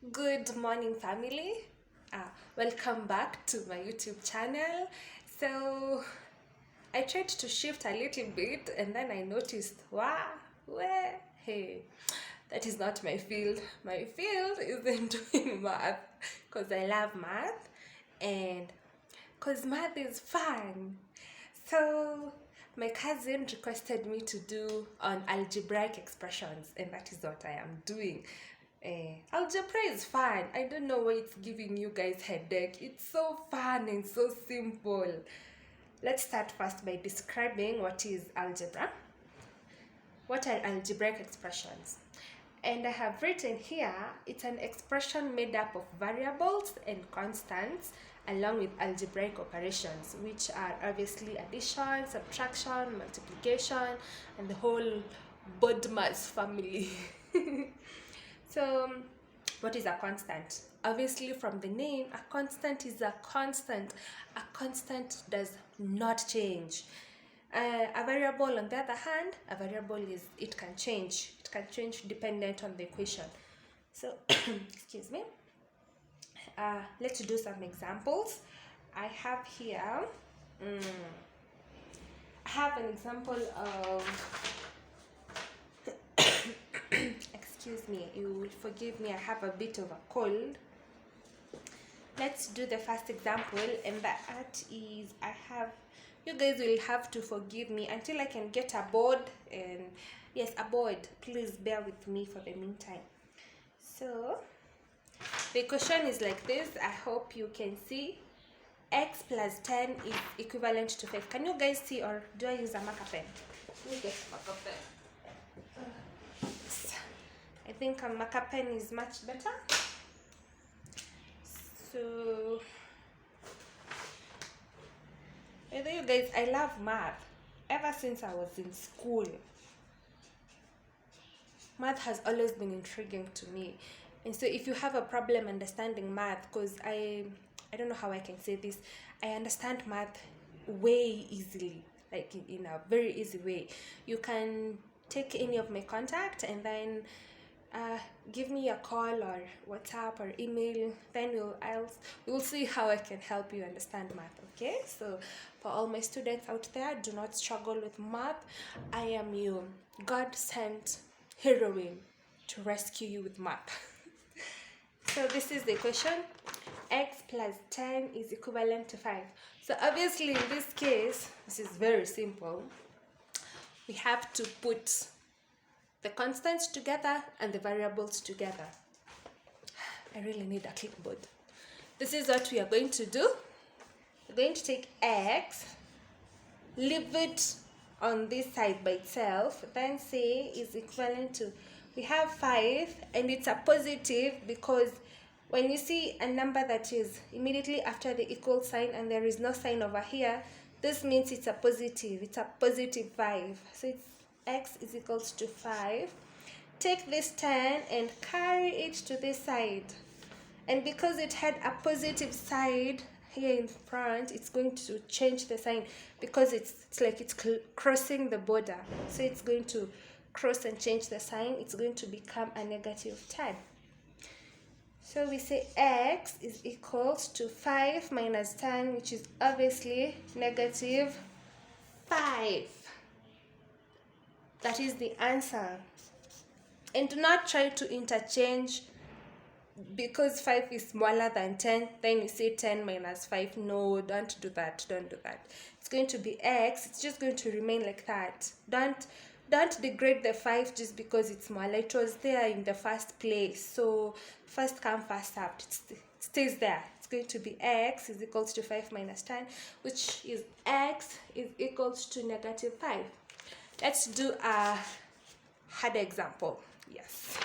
Good morning, family. Welcome back to my YouTube channel. So, I tried to shift a little bit and then I noticed, wow, where, hey, that is not my field. My field isn't doing math because I love math and because math is fun. So, my cousin requested me to do on algebraic expressions, and that is what I am doing. Algebra is fun. I don't know why it's giving you guys headache. It's so fun and so simple. Let's start first by describing what is algebra. What are algebraic expressions? And I have written here, it's an expression made up of variables and constants along with algebraic operations, which are obviously addition, subtraction, multiplication, and the whole BODMAS family. So, what is a constant? Obviously, from the name, a constant is a constant. A constant does not change. A variable, on the other hand, a variable it can change. It can change dependent on the equation. So, excuse me. Let's do some examples. I have here. I have an example of. Excuse me, you will forgive me, I have a bit of a cold. Let's do the first example, and that is, you guys will have to forgive me until I can get a board, and yes, a board. Please bear with me for the meantime. So, the question is like this. I hope you can see. X plus 10 is equivalent to 5. Can you guys see, or do I use a marker pen? Let me get a marker pen. I think a marker pen is much better. So, you guys, I love math. Ever since I was in school, math has always been intriguing to me. And so if you have a problem understanding math, because I don't know how I can say this, I understand math way easily, like in a very easy way. You can take any of my contact and then give me a call or WhatsApp or email, then we'll see how I can help you understand math. Okay, so for all my students out there, do not struggle with math. I am your God sent heroine to rescue you with math. So this is the equation. X plus 10 is equivalent to 5. So obviously in this case, this is very simple. We have to put the constants together and the variables together. I really need a clipboard. This is what we are going to do. We're going to take X, leave it on this side by itself, then say is equivalent to, we have 5 and it's a positive because when you see a number that is immediately after the equal sign and there is no sign over here, this means it's a positive. It's a positive 5. So it's X is equals to 5. Take this 10 and carry it to this side. And because it had a positive side here in front, it's going to change the sign because it's like it's crossing the border. So it's going to cross and change the sign. It's going to become a negative 10. So we say X is equals to 5 minus 10, which is obviously negative 5. That is the answer. And do not try to interchange because 5 is smaller than 10, then you say 10 minus 5. No, don't do that. Don't do that. It's going to be X. It's just going to remain like that. Don't degrade the 5 just because it's smaller. It was there in the first place. So first come, first served. It stays there. It's going to be X is equals to 5 minus 10, which is X is equals to negative 5. Let's do a hard example. Yes.